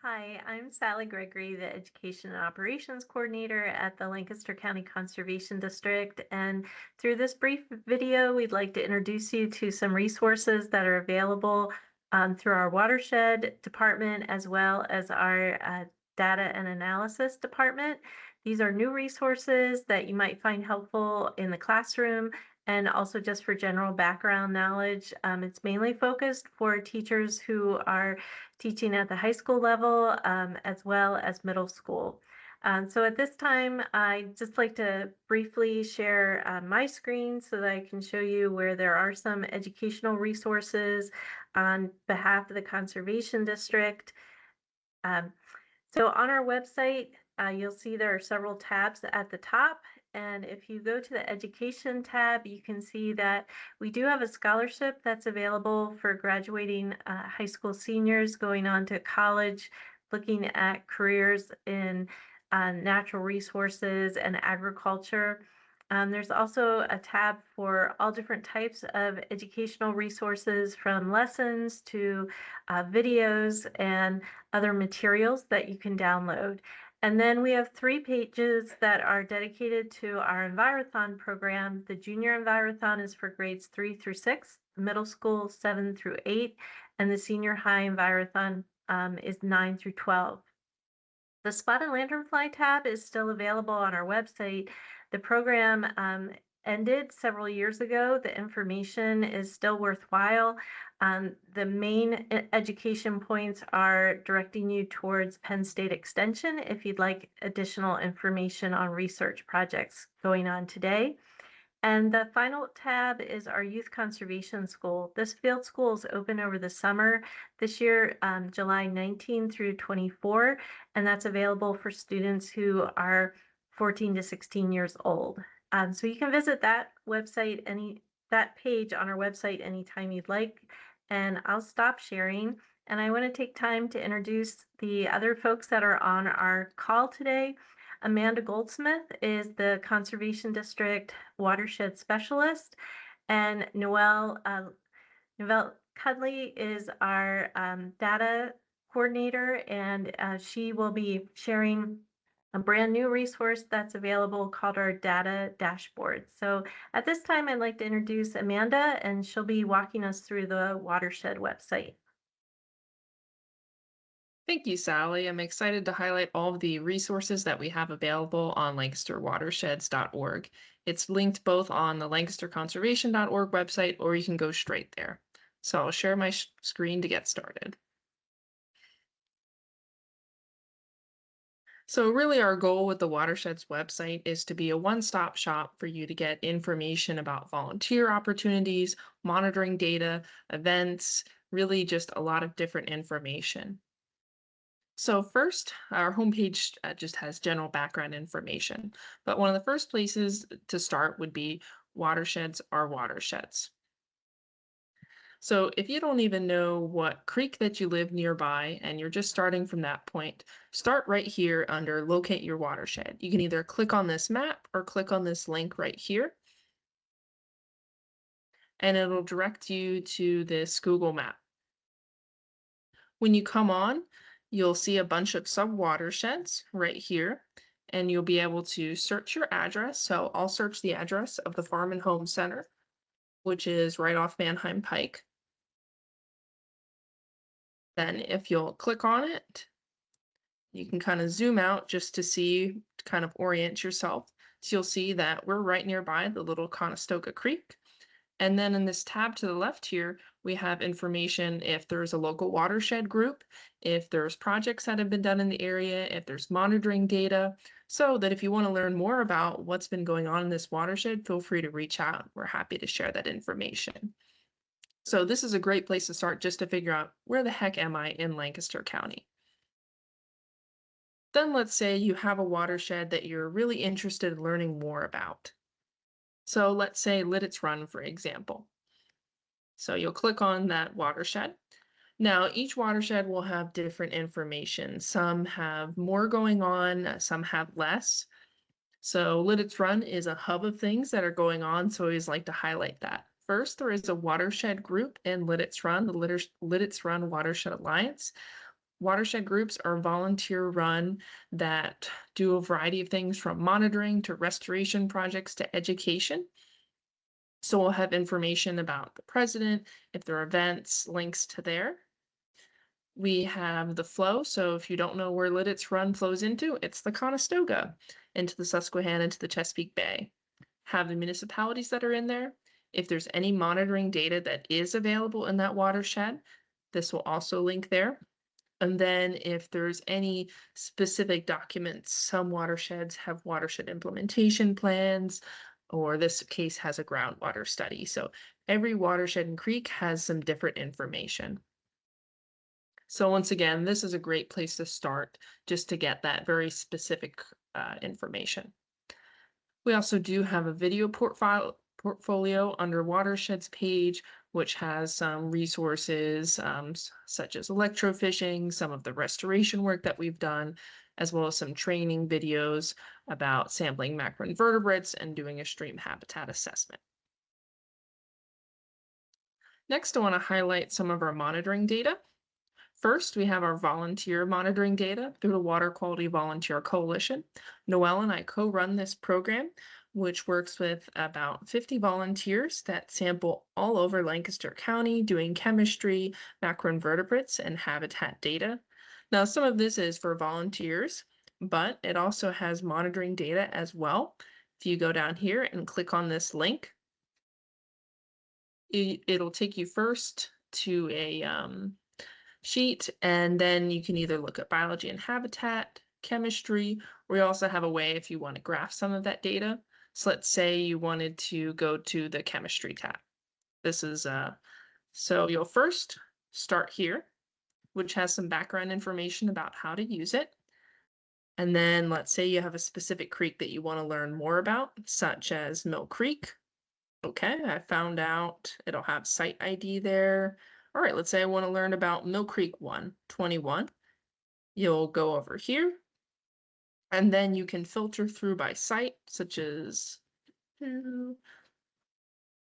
Hi, I'm Sally Gregory, the Education and Operations Coordinator at the Lancaster County Conservation District. And through this brief video, we'd like to introduce you to some resources that are available through our watershed department as well as our data and analysis department. These are new resources that you might find helpful in the classroom and also just for general background knowledge. It's mainly focused for teachers who are teaching at the high school level as well as middle school. So at this time, I'd just like to briefly share my screen so that I can show you where there are some educational resources on behalf of the Conservation District. Um, so on our website, you'll see there are several tabs at the top. And if you go to the education tab, you can see that we do have a scholarship that's available for graduating high school seniors going on to college, looking at careers in natural resources and agriculture. There's also a tab for all different types of educational resources from lessons to videos and other materials that you can download. And then we have 3 pages that are dedicated to our Envirothon program. The Junior Envirothon is for grades 3 through 6, middle school 7 through 8, and the Senior High Envirothon is 9 through 12. The Spotted Lanternfly tab is still available on our website. The program ended several years ago. The information is still worthwhile. The main education points are directing you towards Penn State Extension if you'd like additional information on research projects going on today. And the final tab is our Youth Conservation School. This field school is open over the summer this year, July 19 through 24, and that's available for students who are 14 to 16 years old. So you can visit that website, that page on our website anytime you'd like, and I'll stop sharing. And I want to take time to introduce the other folks that are on our call today. Amanda Goldsmith is the Conservation District Watershed Specialist, and Noelle Cudley is our data coordinator, and she will be sharing a brand new resource that's available called our data dashboard. So at this time, I'd like to introduce Amanda, and she'll be walking us through the Watershed website. Thank you, Sally. I'm excited to highlight all of the resources that we have available on lancasterwatersheds.org. It's linked both on the lancasterconservation.org website, or you can go straight there. So I'll share my screen to get started. So really our goal with the Watersheds website is to be a one-stop shop for you to get information about volunteer opportunities, monitoring data, events, really just a lot of different information. So first, our homepage just has general background information, but one of the first places to start would be watersheds are watersheds. So if you don't even know what creek that you live nearby and you're just starting from that point, start right here under locate your watershed. You can either click on this map or click on this link right here, and it'll direct you to this Google map. When you come on, you'll see a bunch of sub-watersheds right here, and you'll be able to search your address. So I'll search the address of the Farm and Home Center, which is right off Manheim Pike. Then if you'll click on it, you can kind of zoom out just to see, to kind of orient yourself. So you'll see that we're right nearby the little Conestoga Creek. And then in this tab to the left here, we have information if there's a local watershed group, if there's projects that have been done in the area, if there's monitoring data, so that if you want to learn more about what's been going on in this watershed, feel free to reach out. We're happy to share that information. So this is a great place to start just to figure out where the heck am I in Lancaster County. Then let's say you have a watershed that you're really interested in learning more about. So let's say Lidditz Run, for example. So you'll click on that watershed. Now, each watershed will have different information. Some have more going on, some have less. So Lidditz Run is a hub of things that are going on, so I always like to highlight that. First, there is a watershed group in Lidditz Run, the Lidditz Run Watershed Alliance. Watershed groups are volunteer run that do a variety of things from monitoring to restoration projects to education. So we'll have information about the president, if there are events, links to there. We have the flow. So if you don't know where Lidditz Run flows into, it's the Conestoga into the Susquehanna, into the Chesapeake Bay. Have the municipalities that are in there. If there's any monitoring data that is available in that watershed, this will also link there. And then if there's any specific documents, some watersheds have watershed implementation plans, or this case has a groundwater study. So every watershed and creek has some different information. So once again, this is a great place to start just to get that very specific information. We also do have a video portfolio under watersheds page, which has some resources such as electrofishing, some of the restoration work that we've done, as well as some training videos about sampling macroinvertebrates and doing a stream habitat assessment. Next, I want to highlight some of our monitoring data. First, we have our volunteer monitoring data through the Water Quality Volunteer Coalition. Noelle and I co-run this program, which works with about 50 volunteers that sample all over Lancaster County doing chemistry, macroinvertebrates, and habitat data. Now, some of this is for volunteers, but it also has monitoring data as well. If you go down here and click on this link, it'll take you first to a sheet, and then you can either look at biology and habitat, chemistry, or we also have a way if you want to graph some of that data. So let's say you wanted to go to the chemistry tab. This is so you'll first start here, which has some background information about how to use it. And then let's say you have a specific creek that you want to learn more about, such as Mill Creek. Okay, I found out it'll have site ID there. All right, let's say I want to learn about Mill Creek 121. You'll go over here, and then you can filter through by site, such as,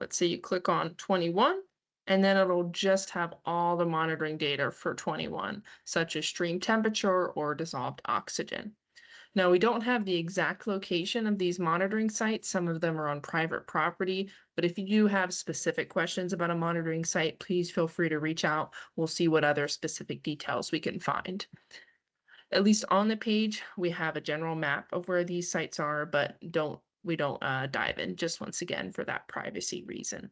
let's say you click on 21, and then it'll just have all the monitoring data for 21, such as stream temperature or dissolved oxygen. Now, we don't have the exact location of these monitoring sites. Some of them are on private property, but if you do have specific questions about a monitoring site, please feel free to reach out. We'll see what other specific details we can find. At least on the page, we have a general map of where these sites are, but we don't dive in, just once again for that privacy reason.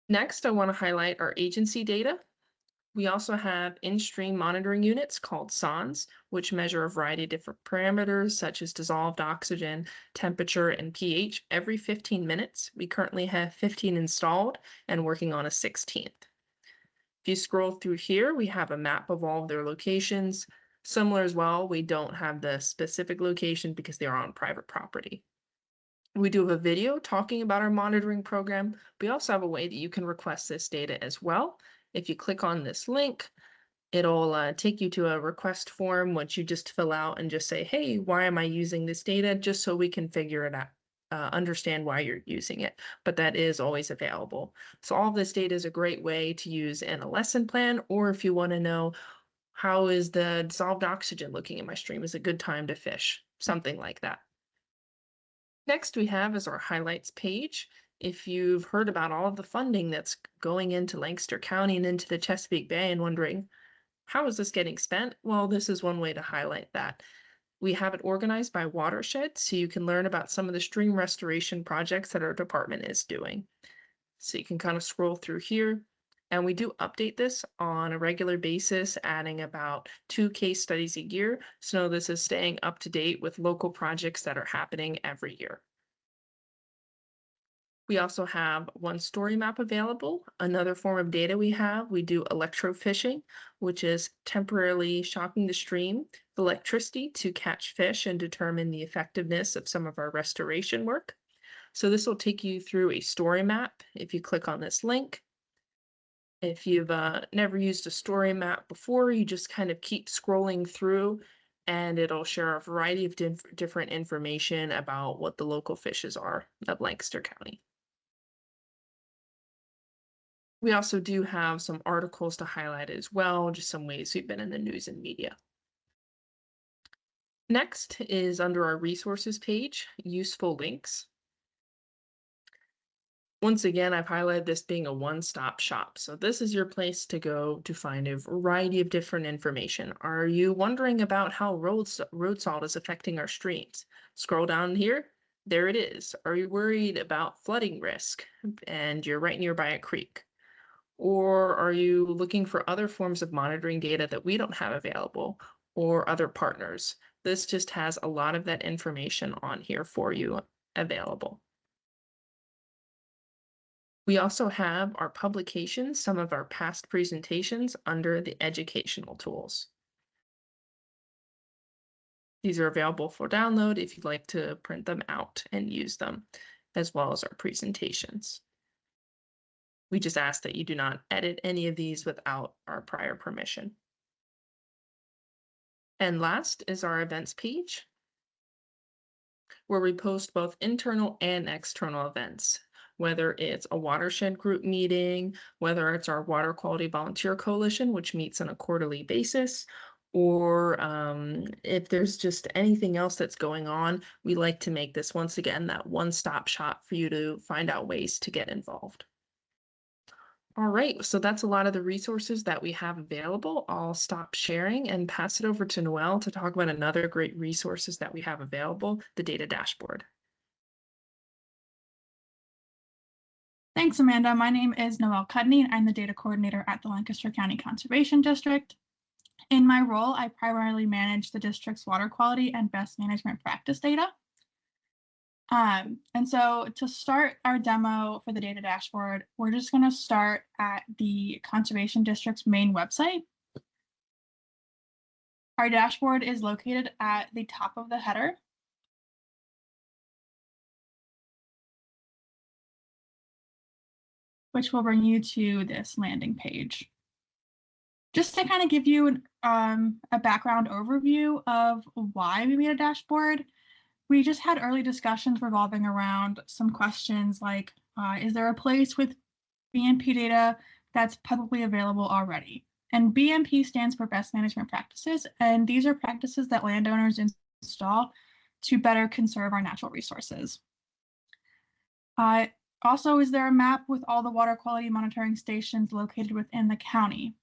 Next, I want to highlight our agency data. We also have in-stream monitoring units called SONs, which measure a variety of different parameters such as dissolved oxygen, temperature, and pH every 15 minutes. We currently have 15 installed and working on a 16th. If you scroll through here, we have a map of all of their locations. Similar as well, we don't have the specific location because they are on private property. We do have a video talking about our monitoring program. We also have a way that you can request this data as well. If you click on this link, it'll take you to a request form, which you just fill out and just say, hey, why am I using this data? Just so we can figure it out, understand why you're using it. But that is always available. So all of this data is a great way to use in a lesson plan, or if you want to know how is the dissolved oxygen looking in my stream, is a good time to fish, something like that. Next we have is our highlights page. If you've heard about all of the funding that's going into Lancaster County and into the Chesapeake Bay and wondering, how is this getting spent? Well, this is one way to highlight that. We have it organized by watershed, so you can learn about some of the stream restoration projects that our department is doing. So you can kind of scroll through here. And we do update this on a regular basis, adding about 2 case studies a year. So this is staying up to date with local projects that are happening every year. We also have one story map available. Another form of data we do electrofishing, which is temporarily shocking the stream with electricity to catch fish and determine the effectiveness of some of our restoration work. So this will take you through a story map if you click on this link. If you've never used a story map before, you just kind of keep scrolling through and it'll share a variety of different information about what the local fishes are of Lancaster County. We also do have some articles to highlight as well, just some ways we've been in the news and media. Next is under our resources page, useful links. Once again, I've highlighted this being a one-stop shop. So this is your place to go to find a variety of different information. Are you wondering about how road salt is affecting our streams? Scroll down here. There it is. Are you worried about flooding risk and you're right nearby a creek? Or are you looking for other forms of monitoring data that we don't have available or other partners? This just has a lot of that information on here for you available. We also have our publications, some of our past presentations under the educational tools. These are available for download if you'd like to print them out and use them, as well as our presentations. We just ask that you do not edit any of these without our prior permission. And last is our events page, where we post both internal and external events, whether it's a watershed group meeting, whether it's our Water Quality Volunteer Coalition, which meets on a quarterly basis, or if there's just anything else that's going on, we like to make this once again that one-stop shop for you to find out ways to get involved. All right, so that's a lot of the resources that we have available. I'll stop sharing and pass it over to Noelle to talk about another great resources that we have available, the data dashboard. Thanks, Amanda. My name is Noelle Cudney, and I'm the data coordinator at the Lancaster County Conservation District. In my role, I primarily manage the district's water quality and best management practice data. And so to start our demo for the data dashboard, we're just going to start at the Conservation District's main website. Our dashboard is located at the top of the header. Which will bring you to this landing page. Just to kind of give you a background overview of why we made a dashboard, we just had early discussions revolving around some questions like, is there a place with BMP data that's publicly available already? And BMP stands for Best Management Practices, and these are practices that landowners install to better conserve our natural resources. Also, is there a map with all the water quality monitoring stations located within the county?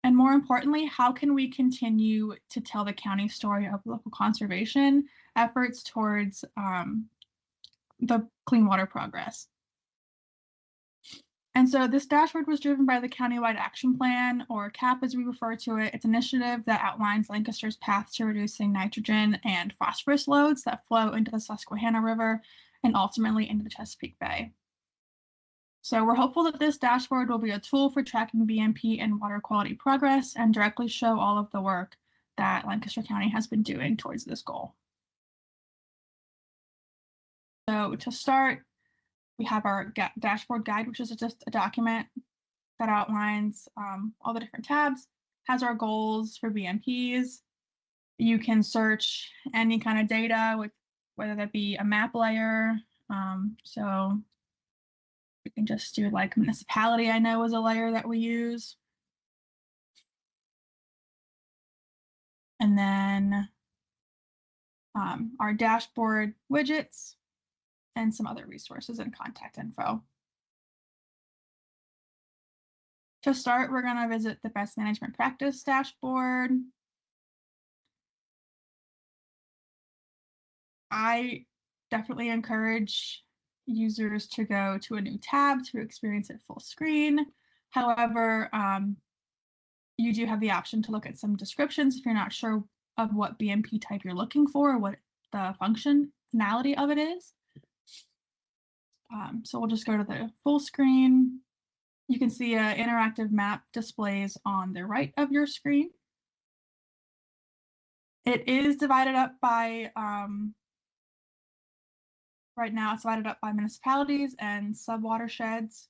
And more importantly, how can we continue to tell the county story of local conservation efforts towards the clean water progress? And so this dashboard was driven by the Countywide Action Plan, or CAP as we refer to it. It's an initiative that outlines Lancaster's path to reducing nitrogen and phosphorus loads that flow into the Susquehanna River and ultimately into the Chesapeake Bay. So we're hopeful that this dashboard will be a tool for tracking BMP and water quality progress and directly show all of the work that Lancaster County has been doing towards this goal. So to start, we have our dashboard guide, which is just a document that outlines all the different tabs, has our goals for BMPs. You can search any kind of data with whether that be a map layer. So we can just do like municipality, I know is a layer that we use. And then our dashboard widgets and some other resources and contact info. To start, we're going to visit the best management practice dashboard. I definitely encourage users to go to a new tab to experience it full screen. However, you do have the option to look at some descriptions if you're not sure of what BMP type you're looking for or what the functionality of it is. So we'll just go to the full screen. You can see an interactive map displays on the right of your screen. It is divided up by, right now it's divided up by municipalities and sub-watersheds.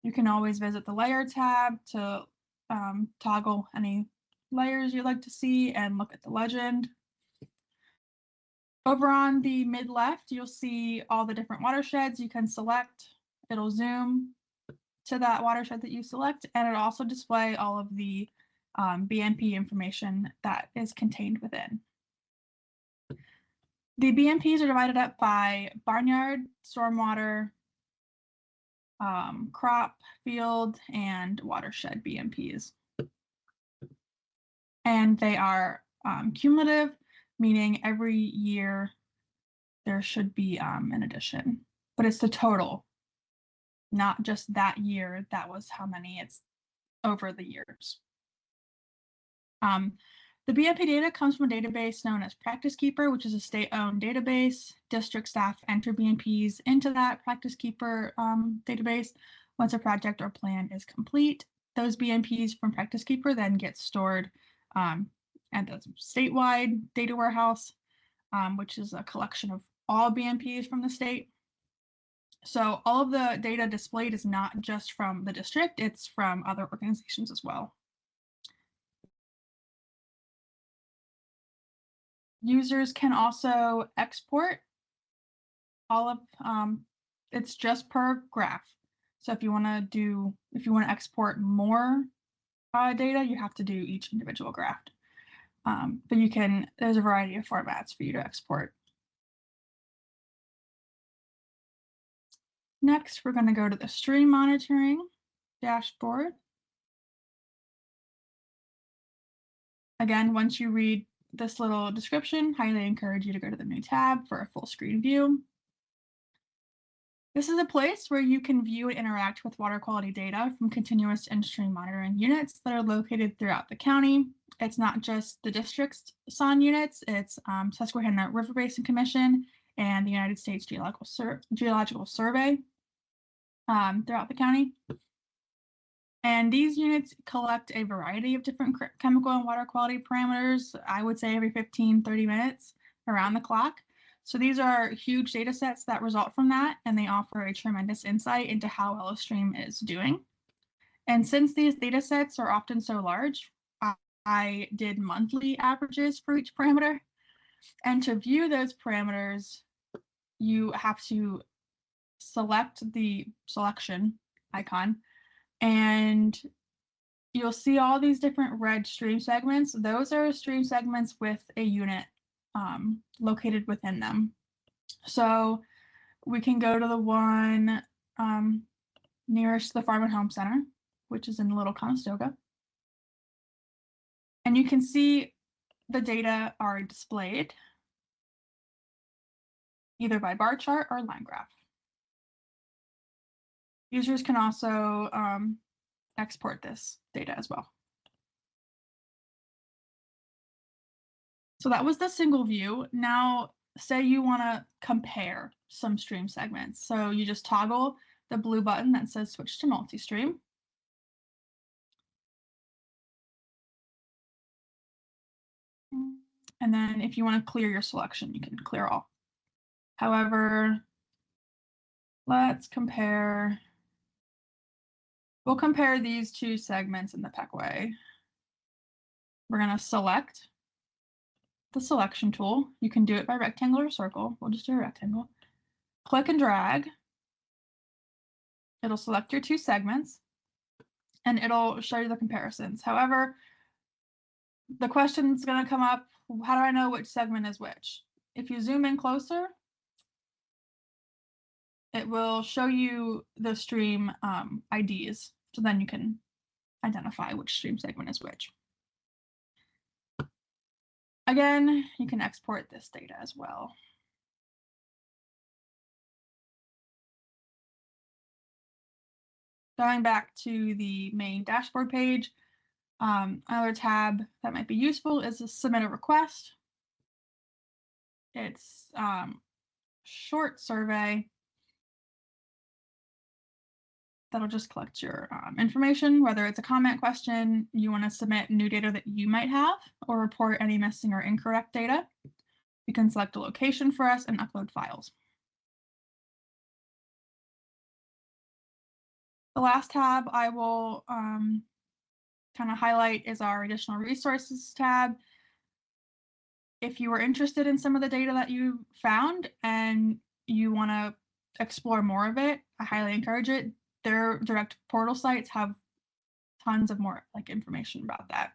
You can always visit the layer tab to toggle any layers you'd like to see and look at the legend. Over on the mid left, you'll see all the different watersheds you can select. It'll zoom to that watershed that you select, and it'll also display all of the BMP information that is contained within. The BMPs are divided up by barnyard, stormwater, crop, field, and watershed BMPs. And they are cumulative, meaning every year there should be an addition, but it's the total, not just that year. That was how many, it's over the years. The BMP data comes from a database known as Practice Keeper, which is a state-owned database. District staff enter BMPs into that Practice Keeper database. Once a project or plan is complete, those BMPs from Practice Keeper then get stored at the statewide data warehouse, which is a collection of all BMPs from the state. So all of the data displayed is not just from the district, it's from other organizations as well. Users can also export all of, it's just per graph. So if you want to export more data, you have to do each individual graph. But there's a variety of formats for you to export. Next, we're going to go to the stream monitoring dashboard. Again, once you read this little description, highly encourage you to go to the new tab for a full screen view. This is a place where you can view and interact with water quality data from continuous and stream monitoring units that are located throughout the county. It's not just the district's SON units, it's Susquehanna River Basin Commission and the United States Geological Survey throughout the county. And these units collect a variety of different chemical and water quality parameters, I would say every 15, 30 minutes around the clock. So these are huge data sets that result from that, and they offer a tremendous insight into how well a stream is doing. And since these data sets are often so large, I did monthly averages for each parameter. And to view those parameters, you have to select the selection icon, and you'll see all these different red stream segments. Those are stream segments with a unit located within them. So we can go to the one nearest the Farm and Home Center, which is in Little Conestoga. And you can see the data are displayed either by bar chart or line graph. Users can also export this data as well. So that was the single view. Now, say you want to compare some stream segments. So you just toggle the blue button that says switch to multi-stream. And then if you want to clear your selection, you can clear all. However, let's compare. We'll compare these two segments in the Peckway. We're going to select the selection tool. You can do it by rectangle or circle. We'll just do a rectangle. Click and drag. It'll select your two segments, and it'll show you the comparisons. However, the question's going to come up, how do I know which segment is which? If you zoom in closer, it will show you the stream IDs, so then you can identify which stream segment is which. Again, you can export this data as well. Going back to the main dashboard page, another tab that might be useful is to submit a request. It's short survey that'll just collect your information, whether it's a comment question, you want to submit new data that you might have, or report any missing or incorrect data. You can select a location for us and upload files. The last tab I will kind of highlight is our additional resources tab. if you are interested in some of the data that you found and you want to explore more of it, I highly encourage it. Their direct portal sites have tons of more information about that.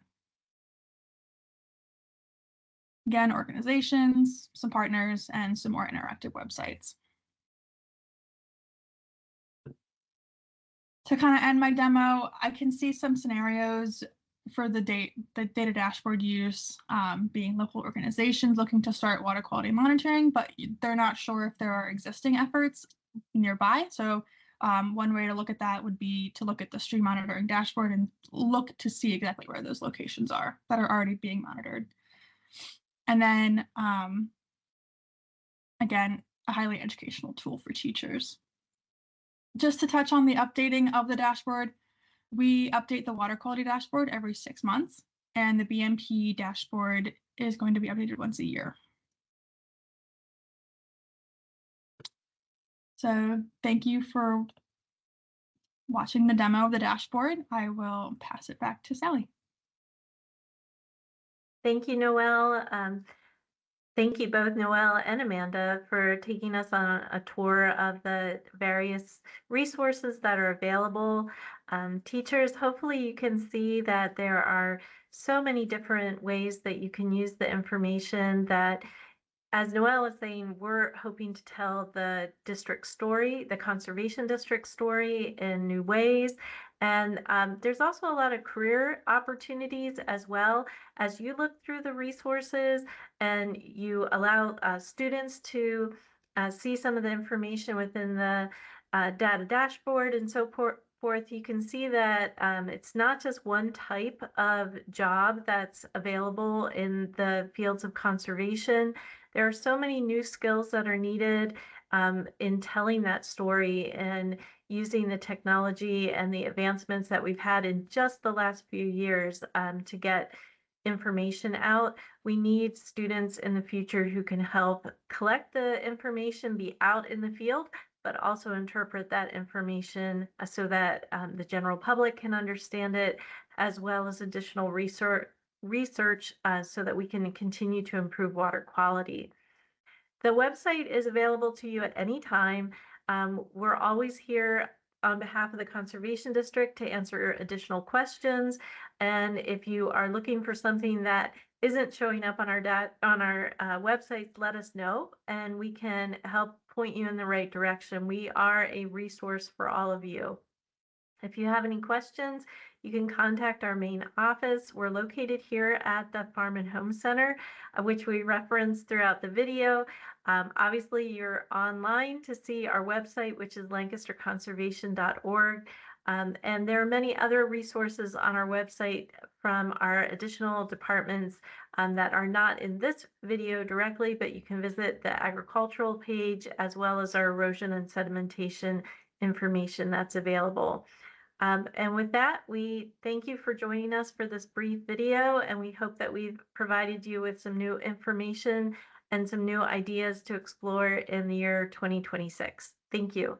Again, organizations, some partners, and some more interactive websites. To kind of end my demo, I can see some scenarios for the data dashboard use, being local organizations looking to start water quality monitoring, but they're not sure if there are existing efforts nearby. So one way to look at that would be to look at the stream monitoring dashboard and look to see exactly where those locations are that are already being monitored. And then, again, a highly educational tool for teachers. Just to touch on the updating of the dashboard, we update the water quality dashboard every 6 months, and the BMP dashboard is going to be updated once a year. So thank you for watching the demo of the dashboard. I will pass it back to Sally. Thank you, Noelle. Thank you both, Noelle and Amanda, for taking us on a tour of the various resources that are available. Teachers, hopefully you can see that there are so many different ways that you can use the information that, as Noelle was saying, we're hoping to tell the district story, the conservation district story in new ways. And there's also a lot of career opportunities as well. As you look through the resources and you allow students to see some of the information within the data dashboard and so forth, you can see that it's not just one type of job that's available in the fields of conservation. There are so many new skills that are needed in telling that story and using the technology and the advancements that we've had in just the last few years to get information out. We need students in the future who can help collect the information, be out in the field, but also interpret that information so that the general public can understand it, as well as additional research so that we can continue to improve water quality. The website is available to you at any time. We're always here on behalf of the Conservation District to answer additional questions. And if you are looking for something that isn't showing up on our websites, let us know and we can help point you in the right direction. We are a resource for all of you. If you have any questions, you can contact our main office. We're located here at the Farm and Home Center, which we referenced throughout the video. Obviously, you're online to see our website, which is lancasterconservation.org. And there are many other resources on our website from our additional departments that are not in this video directly, but you can visit the agricultural page as well as our erosion and sedimentation information that's available. And with that, we thank you for joining us for this brief video, and we hope that we've provided you with some new information and some new ideas to explore in the year 2026. Thank you.